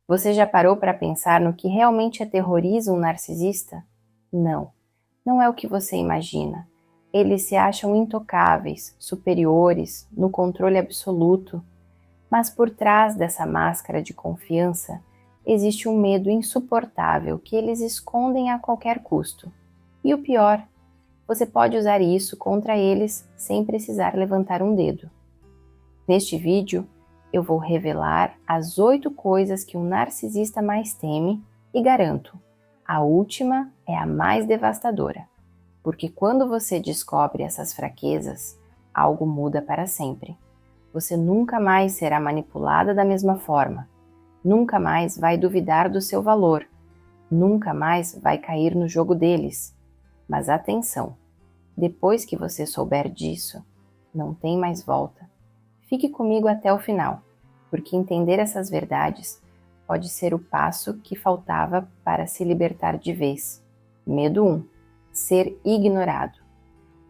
Você já parou para pensar no que realmente aterroriza um narcisista? Não, não é o que você imagina. Eles se acham intocáveis, superiores, no controle absoluto. Mas por trás dessa máscara de confiança, existe um medo insuportável que eles escondem a qualquer custo. E o pior, você pode usar isso contra eles sem precisar levantar um dedo. Neste vídeo, eu vou revelar as 8 coisas que um narcisista mais teme e garanto, a última é a mais devastadora, porque quando você descobre essas fraquezas, algo muda para sempre. Você nunca mais será manipulada da mesma forma, nunca mais vai duvidar do seu valor, nunca mais vai cair no jogo deles. Mas atenção, depois que você souber disso, não tem mais volta. Fique comigo até o final, porque entender essas verdades pode ser o passo que faltava para se libertar de vez. Medo 1. Ser ignorado.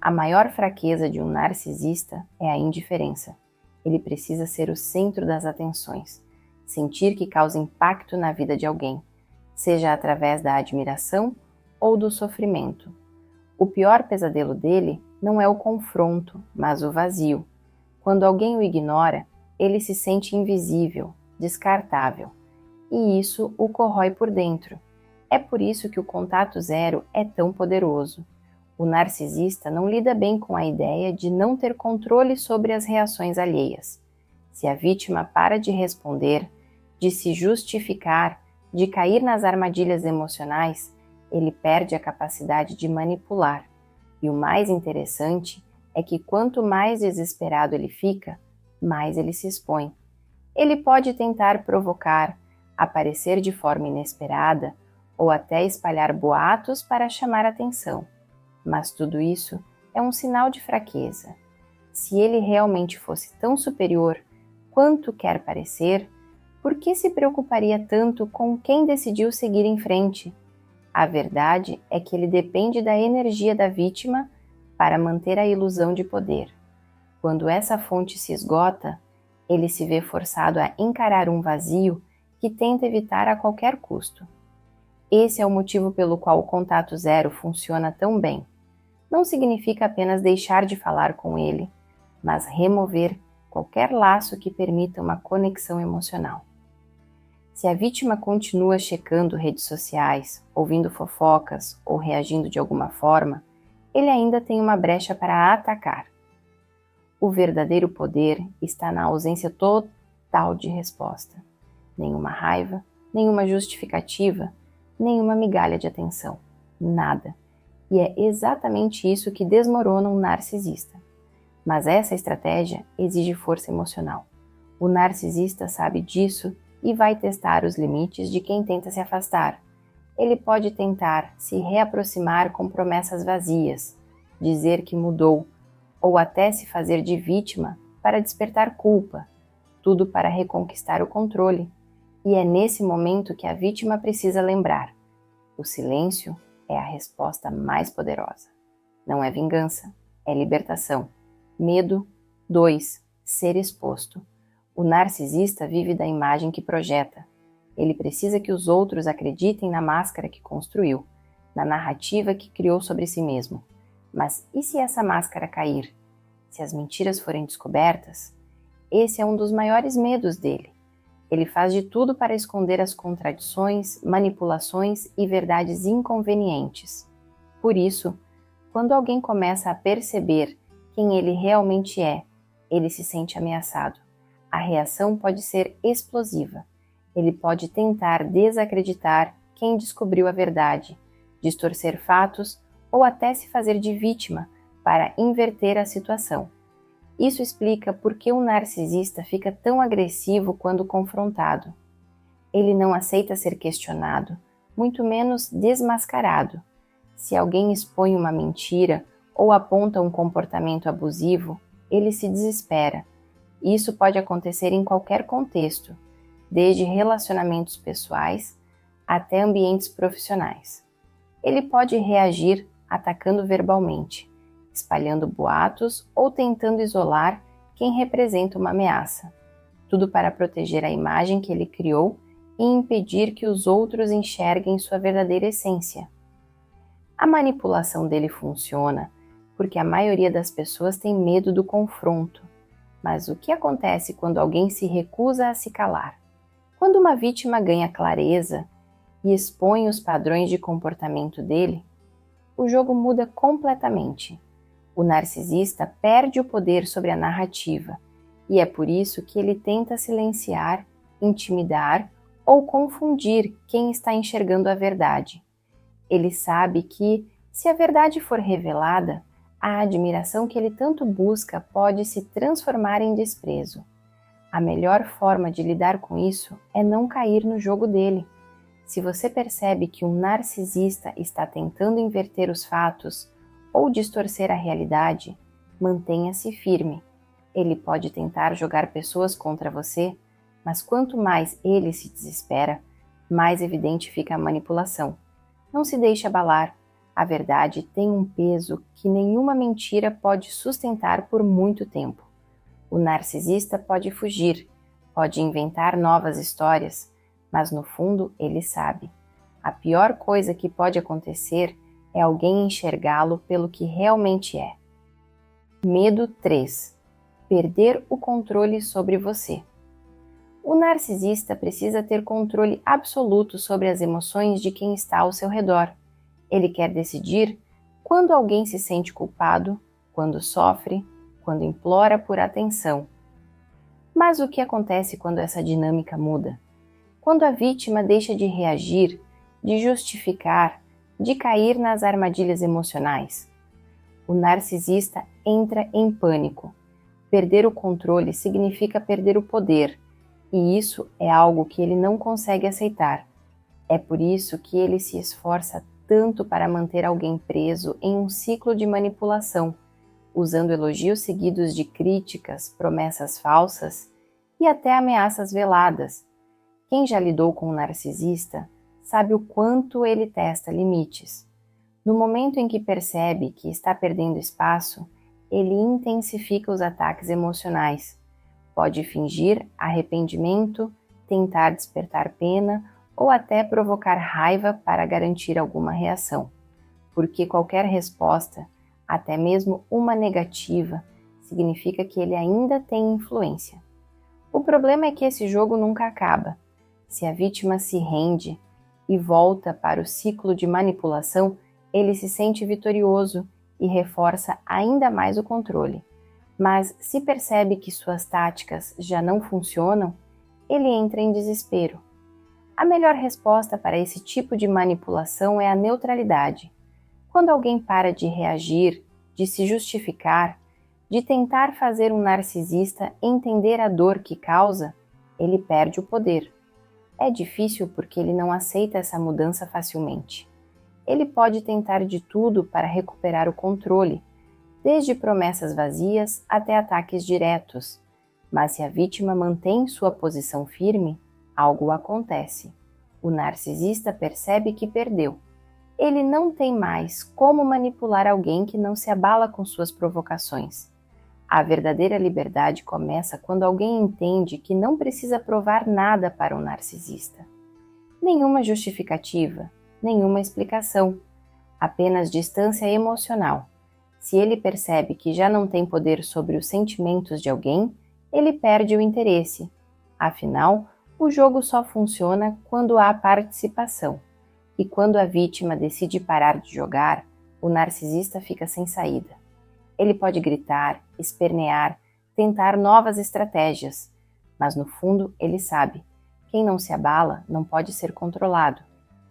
A maior fraqueza de um narcisista é a indiferença. Ele precisa ser o centro das atenções, sentir que causa impacto na vida de alguém, seja através da admiração ou do sofrimento. O pior pesadelo dele não é o confronto, mas o vazio. Quando alguém o ignora, ele se sente invisível, descartável, e isso o corrói por dentro. É por isso que o contato zero é tão poderoso. O narcisista não lida bem com a ideia de não ter controle sobre as reações alheias. Se a vítima para de responder, de se justificar, de cair nas armadilhas emocionais, ele perde a capacidade de manipular. E o mais interessante é que quanto mais desesperado ele fica, mais ele se expõe. Ele pode tentar provocar, aparecer de forma inesperada ou até espalhar boatos para chamar atenção. Mas tudo isso é um sinal de fraqueza. Se ele realmente fosse tão superior quanto quer parecer, por que se preocuparia tanto com quem decidiu seguir em frente? A verdade é que ele depende da energia da vítima para manter a ilusão de poder. Quando essa fonte se esgota, ele se vê forçado a encarar um vazio que tenta evitar a qualquer custo. Esse é o motivo pelo qual o contato zero funciona tão bem. Não significa apenas deixar de falar com ele, mas remover qualquer laço que permita uma conexão emocional. Se a vítima continua checando redes sociais, ouvindo fofocas ou reagindo de alguma forma, ele ainda tem uma brecha para atacar. O verdadeiro poder está na ausência total de resposta. Nenhuma raiva, nenhuma justificativa, nenhuma migalha de atenção. Nada. E é exatamente isso que desmorona um narcisista. Mas essa estratégia exige força emocional. O narcisista sabe disso e vai testar os limites de quem tenta se afastar. Ele pode tentar se reaproximar com promessas vazias, dizer que mudou, ou até se fazer de vítima para despertar culpa, tudo para reconquistar o controle. E é nesse momento que a vítima precisa lembrar: o silêncio é a resposta mais poderosa. Não é vingança, é libertação. Medo 2. Ser exposto. O narcisista vive da imagem que projeta. Ele precisa que os outros acreditem na máscara que construiu, na narrativa que criou sobre si mesmo. Mas e se essa máscara cair? Se as mentiras forem descobertas? Esse é um dos maiores medos dele. Ele faz de tudo para esconder as contradições, manipulações e verdades inconvenientes. Por isso, quando alguém começa a perceber quem ele realmente é, ele se sente ameaçado. A reação pode ser explosiva. Ele pode tentar desacreditar quem descobriu a verdade, distorcer fatos ou até se fazer de vítima para inverter a situação. Isso explica por que o narcisista fica tão agressivo quando confrontado. Ele não aceita ser questionado, muito menos desmascarado. Se alguém expõe uma mentira ou aponta um comportamento abusivo, ele se desespera. Isso pode acontecer em qualquer contexto, desde relacionamentos pessoais até ambientes profissionais. Ele pode reagir atacando verbalmente, espalhando boatos ou tentando isolar quem representa uma ameaça, tudo para proteger a imagem que ele criou e impedir que os outros enxerguem sua verdadeira essência. A manipulação dele funciona porque a maioria das pessoas tem medo do confronto. Mas o que acontece quando alguém se recusa a se calar? Quando uma vítima ganha clareza e expõe os padrões de comportamento dele, o jogo muda completamente. O narcisista perde o poder sobre a narrativa, e é por isso que ele tenta silenciar, intimidar ou confundir quem está enxergando a verdade. Ele sabe que, se a verdade for revelada, a admiração que ele tanto busca pode se transformar em desprezo. A melhor forma de lidar com isso é não cair no jogo dele. Se você percebe que um narcisista está tentando inverter os fatos ou distorcer a realidade, mantenha-se firme. Ele pode tentar jogar pessoas contra você, mas quanto mais ele se desespera, mais evidente fica a manipulação. Não se deixe abalar. A verdade tem um peso que nenhuma mentira pode sustentar por muito tempo. O narcisista pode fugir, pode inventar novas histórias, mas no fundo ele sabe. A pior coisa que pode acontecer é alguém enxergá-lo pelo que realmente é. Medo 3. Perder o controle sobre você. O narcisista precisa ter controle absoluto sobre as emoções de quem está ao seu redor. Ele quer decidir quando alguém se sente culpado, quando sofre, quando implora por atenção. Mas o que acontece quando essa dinâmica muda? Quando a vítima deixa de reagir, de justificar, de cair nas armadilhas emocionais. O narcisista entra em pânico. Perder o controle significa perder o poder, e isso é algo que ele não consegue aceitar. É por isso que ele se esforça tanto para manter alguém preso em um ciclo de manipulação, usando elogios seguidos de críticas, promessas falsas e até ameaças veladas. Quem já lidou com um narcisista sabe o quanto ele testa limites. No momento em que percebe que está perdendo espaço, ele intensifica os ataques emocionais. Pode fingir arrependimento, tentar despertar pena ou até provocar raiva para garantir alguma reação, porque qualquer resposta, até mesmo uma negativa, significa que ele ainda tem influência. O problema é que esse jogo nunca acaba. Se a vítima se rende e volta para o ciclo de manipulação, ele se sente vitorioso e reforça ainda mais o controle. Mas se percebe que suas táticas já não funcionam, ele entra em desespero. A melhor resposta para esse tipo de manipulação é a neutralidade. Quando alguém para de reagir, de se justificar, de tentar fazer um narcisista entender a dor que causa, ele perde o poder. É difícil porque ele não aceita essa mudança facilmente. Ele pode tentar de tudo para recuperar o controle, desde promessas vazias até ataques diretos. Mas se a vítima mantém sua posição firme, algo acontece. O narcisista percebe que perdeu. Ele não tem mais como manipular alguém que não se abala com suas provocações. A verdadeira liberdade começa quando alguém entende que não precisa provar nada para um narcisista. Nenhuma justificativa, nenhuma explicação, apenas distância emocional. Se ele percebe que já não tem poder sobre os sentimentos de alguém, ele perde o interesse. Afinal, o jogo só funciona quando há participação. E quando a vítima decide parar de jogar, o narcisista fica sem saída. Ele pode gritar, espernear, tentar novas estratégias, mas no fundo ele sabe: quem não se abala não pode ser controlado.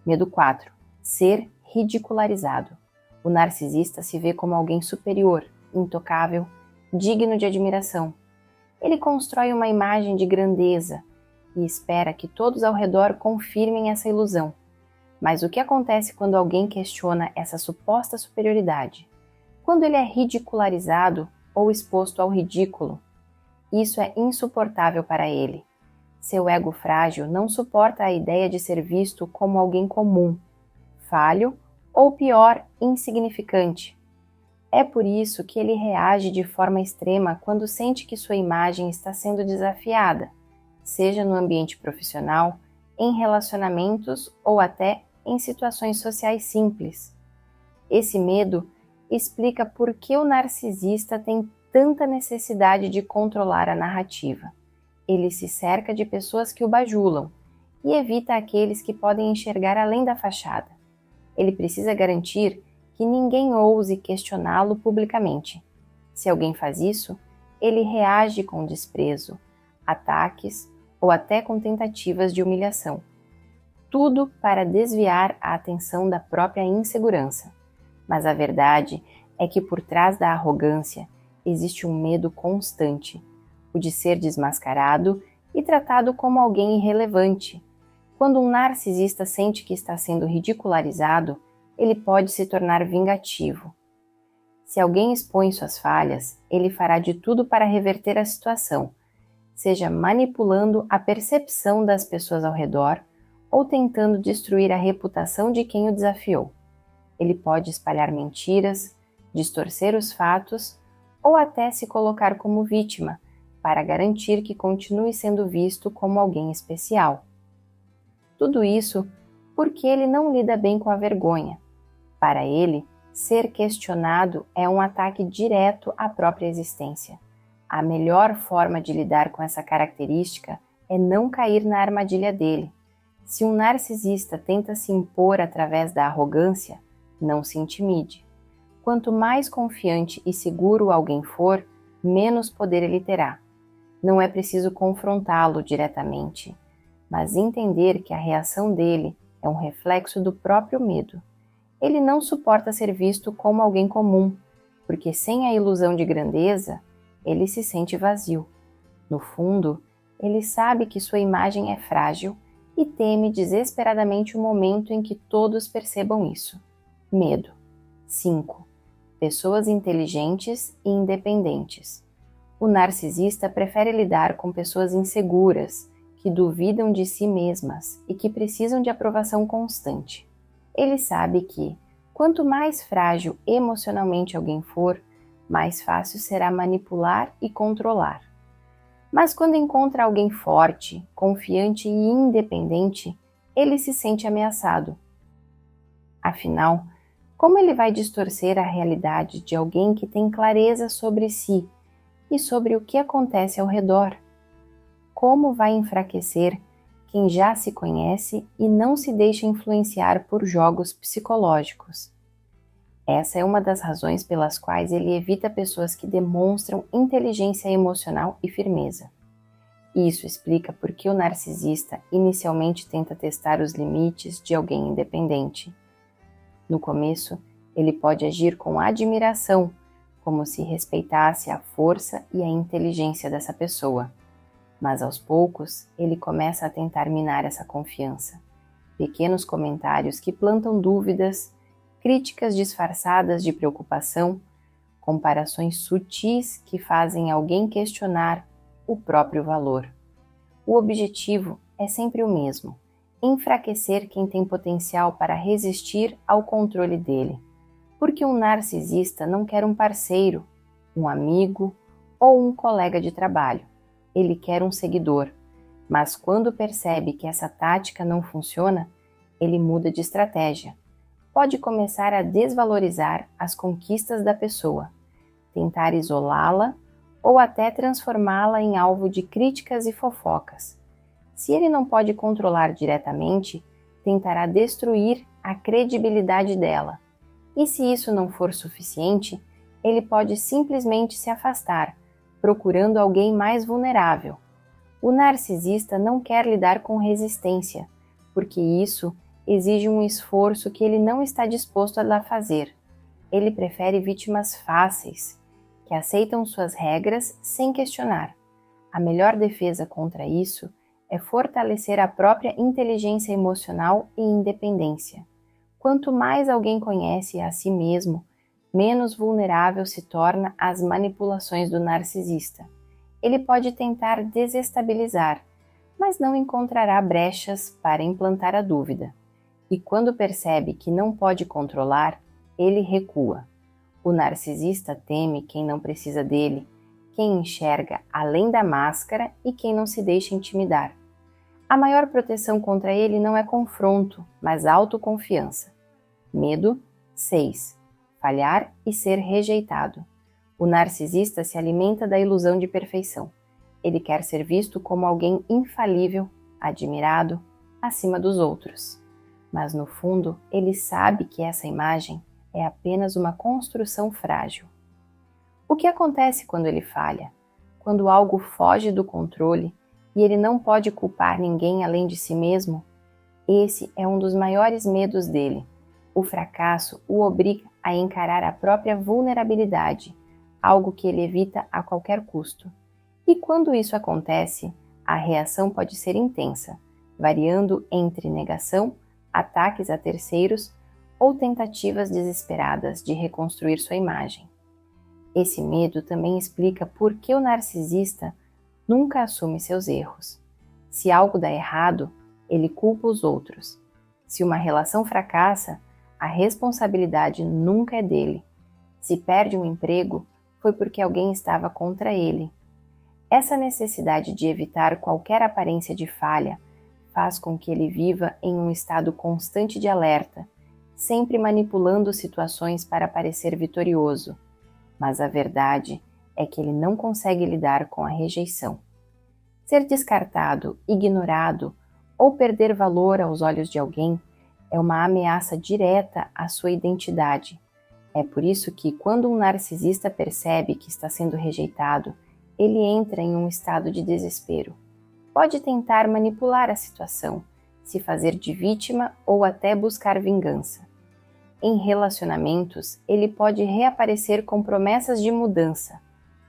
Medo 4. Ser ridicularizado. O narcisista se vê como alguém superior, intocável, digno de admiração. Ele constrói uma imagem de grandeza e espera que todos ao redor confirmem essa ilusão. Mas o que acontece quando alguém questiona essa suposta superioridade? Quando ele é ridicularizado ou exposto ao ridículo? Isso é insuportável para ele. Seu ego frágil não suporta a ideia de ser visto como alguém comum, falho ou pior, insignificante. É por isso que ele reage de forma extrema quando sente que sua imagem está sendo desafiada, seja no ambiente profissional, em relacionamentos ou até em situações sociais simples. Esse medo explica por que o narcisista tem tanta necessidade de controlar a narrativa. Ele se cerca de pessoas que o bajulam e evita aqueles que podem enxergar além da fachada. Ele precisa garantir que ninguém ouse questioná-lo publicamente. Se alguém faz isso, ele reage com desprezo, ataques ou até com tentativas de humilhação. Tudo para desviar a atenção da própria insegurança. Mas a verdade é que por trás da arrogância existe um medo constante, o de ser desmascarado e tratado como alguém irrelevante. Quando um narcisista sente que está sendo ridicularizado, ele pode se tornar vingativo. Se alguém expõe suas falhas, ele fará de tudo para reverter a situação, seja manipulando a percepção das pessoas ao redor ou tentando destruir a reputação de quem o desafiou. Ele pode espalhar mentiras, distorcer os fatos ou até se colocar como vítima, para garantir que continue sendo visto como alguém especial. Tudo isso porque ele não lida bem com a vergonha. Para ele, ser questionado é um ataque direto à própria existência. A melhor forma de lidar com essa característica é não cair na armadilha dele. Se um narcisista tenta se impor através da arrogância, não se intimide. Quanto mais confiante e seguro alguém for, menos poder ele terá. Não é preciso confrontá-lo diretamente, mas entender que a reação dele é um reflexo do próprio medo. Ele não suporta ser visto como alguém comum, porque sem a ilusão de grandeza, ele se sente vazio. No fundo, ele sabe que sua imagem é frágil e teme desesperadamente o momento em que todos percebam isso. Medo. 5. Pessoas inteligentes e independentes. O narcisista prefere lidar com pessoas inseguras, que duvidam de si mesmas e que precisam de aprovação constante. Ele sabe que, quanto mais frágil emocionalmente alguém for, mais fácil será manipular e controlar. Mas quando encontra alguém forte, confiante e independente, ele se sente ameaçado. Afinal, como ele vai distorcer a realidade de alguém que tem clareza sobre si e sobre o que acontece ao redor? Como vai enfraquecer quem já se conhece e não se deixa influenciar por jogos psicológicos? Essa é uma das razões pelas quais ele evita pessoas que demonstram inteligência emocional e firmeza. Isso explica por que o narcisista inicialmente tenta testar os limites de alguém independente. No começo, ele pode agir com admiração, como se respeitasse a força e a inteligência dessa pessoa. Mas aos poucos, ele começa a tentar minar essa confiança. Pequenos comentários que plantam dúvidas, críticas disfarçadas de preocupação, comparações sutis que fazem alguém questionar o próprio valor. O objetivo é sempre o mesmo: enfraquecer quem tem potencial para resistir ao controle dele. Porque um narcisista não quer um parceiro, um amigo ou um colega de trabalho. Ele quer um seguidor, mas quando percebe que essa tática não funciona, ele muda de estratégia. Pode começar a desvalorizar as conquistas da pessoa, tentar isolá-la ou até transformá-la em alvo de críticas e fofocas. Se ele não pode controlar diretamente, tentará destruir a credibilidade dela. E se isso não for suficiente, ele pode simplesmente se afastar, procurando alguém mais vulnerável. O narcisista não quer lidar com resistência, porque isso exige um esforço que ele não está disposto a fazer. Ele prefere vítimas fáceis, que aceitam suas regras sem questionar. A melhor defesa contra isso é fortalecer a própria inteligência emocional e independência. Quanto mais alguém conhece a si mesmo, menos vulnerável se torna às manipulações do narcisista. Ele pode tentar desestabilizar, mas não encontrará brechas para implantar a dúvida. E quando percebe que não pode controlar, ele recua. O narcisista teme quem não precisa dele, quem enxerga além da máscara e quem não se deixa intimidar. A maior proteção contra ele não é confronto, mas autoconfiança. Medo. 6. Falhar e ser rejeitado. O narcisista se alimenta da ilusão de perfeição. Ele quer ser visto como alguém infalível, admirado, acima dos outros. Mas no fundo, ele sabe que essa imagem é apenas uma construção frágil. O que acontece quando ele falha? Quando algo foge do controle e ele não pode culpar ninguém além de si mesmo? Esse é um dos maiores medos dele. O fracasso o obriga a encarar a própria vulnerabilidade, algo que ele evita a qualquer custo. E quando isso acontece, a reação pode ser intensa, variando entre negação, ataques a terceiros ou tentativas desesperadas de reconstruir sua imagem. Esse medo também explica por que o narcisista nunca assume seus erros. Se algo dá errado, ele culpa os outros. Se uma relação fracassa, a responsabilidade nunca é dele. Se perde um emprego, foi porque alguém estava contra ele. Essa necessidade de evitar qualquer aparência de falha faz com que ele viva em um estado constante de alerta, sempre manipulando situações para parecer vitorioso. Mas a verdade é que ele não consegue lidar com a rejeição. Ser descartado, ignorado ou perder valor aos olhos de alguém é uma ameaça direta à sua identidade. É por isso que, quando um narcisista percebe que está sendo rejeitado, ele entra em um estado de desespero. Pode tentar manipular a situação, se fazer de vítima ou até buscar vingança. Em relacionamentos, ele pode reaparecer com promessas de mudança,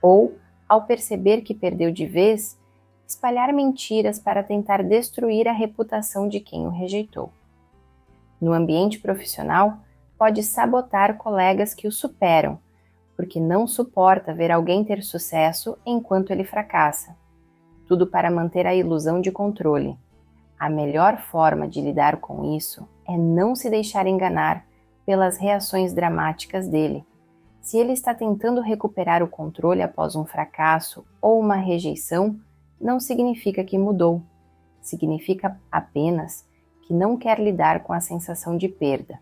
ou, ao perceber que perdeu de vez, espalhar mentiras para tentar destruir a reputação de quem o rejeitou. No ambiente profissional, pode sabotar colegas que o superam, porque não suporta ver alguém ter sucesso enquanto ele fracassa. Tudo para manter a ilusão de controle. A melhor forma de lidar com isso é não se deixar enganar pelas reações dramáticas dele. Se ele está tentando recuperar o controle após um fracasso ou uma rejeição, não significa que mudou. Significa apenas que não quer lidar com a sensação de perda.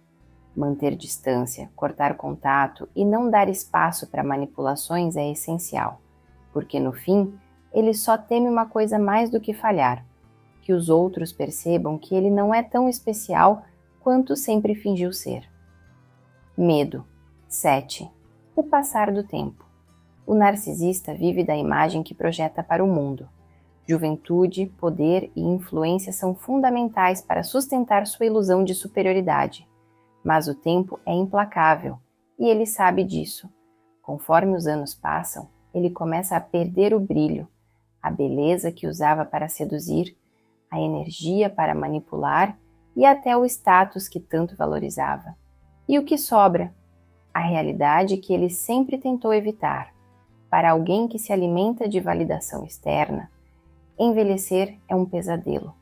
Manter distância, cortar contato e não dar espaço para manipulações é essencial, porque no fim, ele só teme uma coisa mais do que falhar: que os outros percebam que ele não é tão especial quanto sempre fingiu ser. Medo. 7. O passar do tempo. O narcisista vive da imagem que projeta para o mundo. Juventude, poder e influência são fundamentais para sustentar sua ilusão de superioridade. Mas o tempo é implacável, e ele sabe disso. Conforme os anos passam, ele começa a perder o brilho, a beleza que usava para seduzir, a energia para manipular e até o status que tanto valorizava. E o que sobra? A realidade que ele sempre tentou evitar. Para alguém que se alimenta de validação externa, envelhecer é um pesadelo.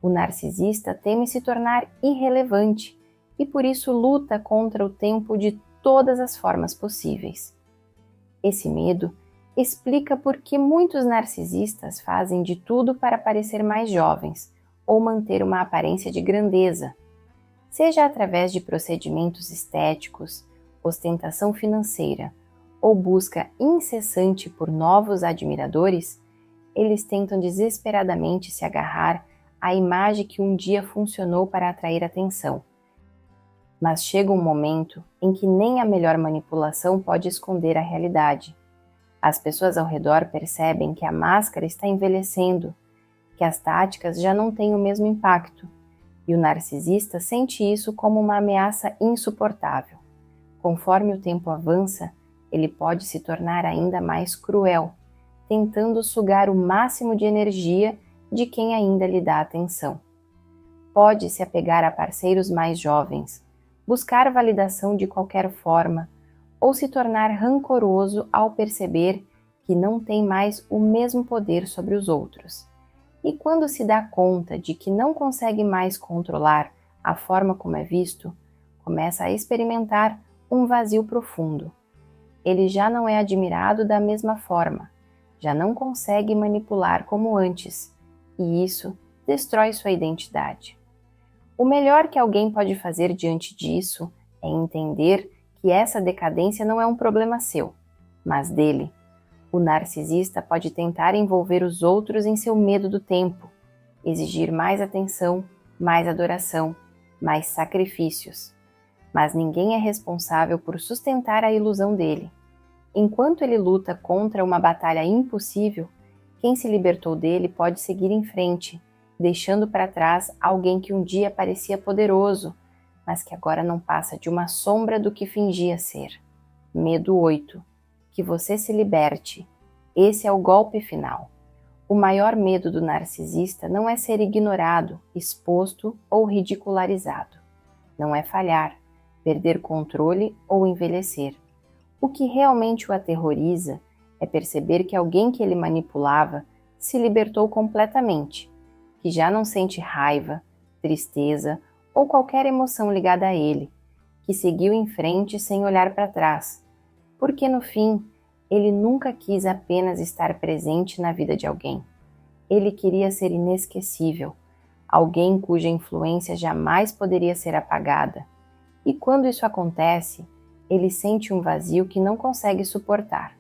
O narcisista teme se tornar irrelevante e por isso luta contra o tempo de todas as formas possíveis. Esse medo explica por que muitos narcisistas fazem de tudo para parecer mais jovens ou manter uma aparência de grandeza. Seja através de procedimentos estéticos, ostentação financeira ou busca incessante por novos admiradores, eles tentam desesperadamente se agarrar à imagem que um dia funcionou para atrair atenção. Mas chega um momento em que nem a melhor manipulação pode esconder a realidade. As pessoas ao redor percebem que a máscara está envelhecendo, que as táticas já não têm o mesmo impacto, e o narcisista sente isso como uma ameaça insuportável. Conforme o tempo avança, ele pode se tornar ainda mais cruel, tentando sugar o máximo de energia de quem ainda lhe dá atenção. Pode se apegar a parceiros mais jovens, buscar validação de qualquer forma, ou se tornar rancoroso ao perceber que não tem mais o mesmo poder sobre os outros. E quando se dá conta de que não consegue mais controlar a forma como é visto, começa a experimentar um vazio profundo. Ele já não é admirado da mesma forma, já não consegue manipular como antes, e isso destrói sua identidade. O melhor que alguém pode fazer diante disso é entender que essa decadência não é um problema seu, mas dele. O narcisista pode tentar envolver os outros em seu medo do tempo, exigir mais atenção, mais adoração, mais sacrifícios. Mas ninguém é responsável por sustentar a ilusão dele. Enquanto ele luta contra uma batalha impossível, quem se libertou dele pode seguir em frente, deixando para trás alguém que um dia parecia poderoso, mas que agora não passa de uma sombra do que fingia ser. Medo 8. Que você se liberte. Esse é o golpe final. O maior medo do narcisista não é ser ignorado, exposto ou ridicularizado. Não é falhar, perder controle ou envelhecer. O que realmente o aterroriza é perceber que alguém que ele manipulava se libertou completamente, que já não sente raiva, tristeza ou qualquer emoção ligada a ele, que seguiu em frente sem olhar para trás, porque no fim ele nunca quis apenas estar presente na vida de alguém. Ele queria ser inesquecível, alguém cuja influência jamais poderia ser apagada. E quando isso acontece, ele sente um vazio que não consegue suportar.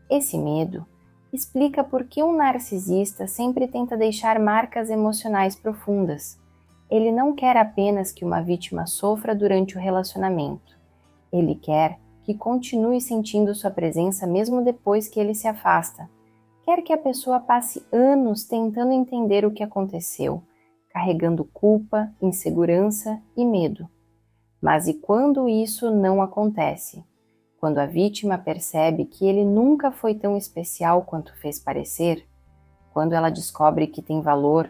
Esse medo explica por que um narcisista sempre tenta deixar marcas emocionais profundas. Ele não quer apenas que uma vítima sofra durante o relacionamento. Ele quer que continue sentindo sua presença mesmo depois que ele se afasta. Quer que a pessoa passe anos tentando entender o que aconteceu, carregando culpa, insegurança e medo. Mas e quando isso não acontece? Quando a vítima percebe que ele nunca foi tão especial quanto fez parecer? Quando ela descobre que tem valor,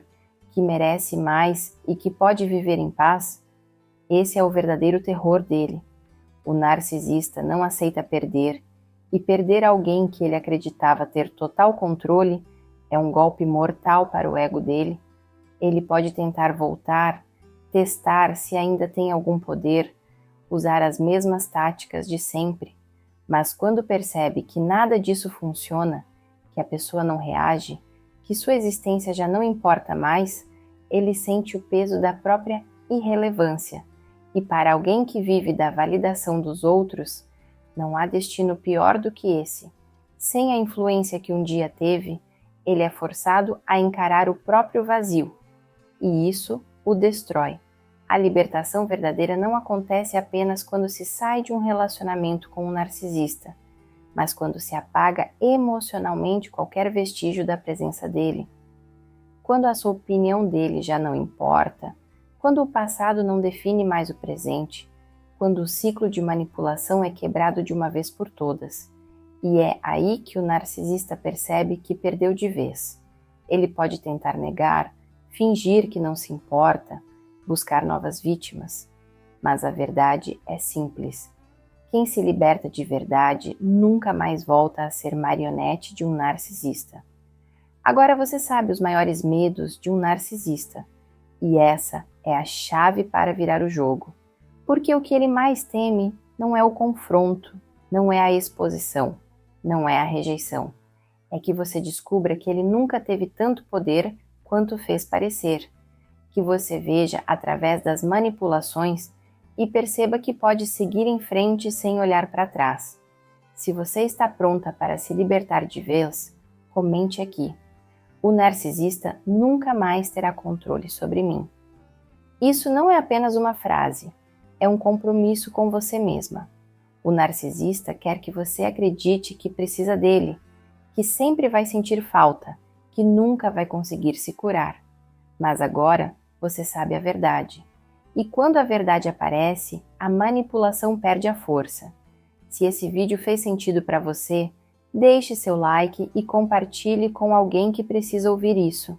que merece mais e que pode viver em paz? Esse é o verdadeiro terror dele. O narcisista não aceita perder, e perder alguém que ele acreditava ter total controle é um golpe mortal para o ego dele. Ele pode tentar voltar, testar se ainda tem algum poder, usar as mesmas táticas de sempre, mas quando percebe que nada disso funciona, que a pessoa não reage, que sua existência já não importa mais, ele sente o peso da própria irrelevância. E para alguém que vive da validação dos outros, não há destino pior do que esse. Sem a influência que um dia teve, ele é forçado a encarar o próprio vazio, e isso o destrói. A libertação verdadeira não acontece apenas quando se sai de um relacionamento com um narcisista, mas quando se apaga emocionalmente qualquer vestígio da presença dele. Quando a sua opinião dele já não importa, quando o passado não define mais o presente, quando o ciclo de manipulação é quebrado de uma vez por todas. E é aí que o narcisista percebe que perdeu de vez. Ele pode tentar negar, fingir que não se importa, buscar novas vítimas. Mas a verdade é simples. Quem se liberta de verdade nunca mais volta a ser marionete de um narcisista. Agora você sabe os maiores medos de um narcisista. E essa é a chave para virar o jogo. Porque o que ele mais teme não é o confronto, não é a exposição, não é a rejeição. É que você descubra que ele nunca teve tanto poder quanto fez parecer. Que você veja através das manipulações e perceba que pode seguir em frente sem olhar para trás. Se você está pronta para se libertar de vez, comente aqui. O narcisista nunca mais terá controle sobre mim. Isso não é apenas uma frase, é um compromisso com você mesma. O narcisista quer que você acredite que precisa dele, que sempre vai sentir falta, que nunca vai conseguir se curar. Mas agora você sabe a verdade. E quando a verdade aparece, a manipulação perde a força. Se esse vídeo fez sentido para você, deixe seu like e compartilhe com alguém que precisa ouvir isso.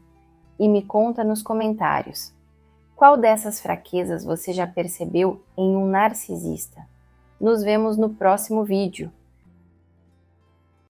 E me conta nos comentários. Qual dessas fraquezas você já percebeu em um narcisista? Nos vemos no próximo vídeo.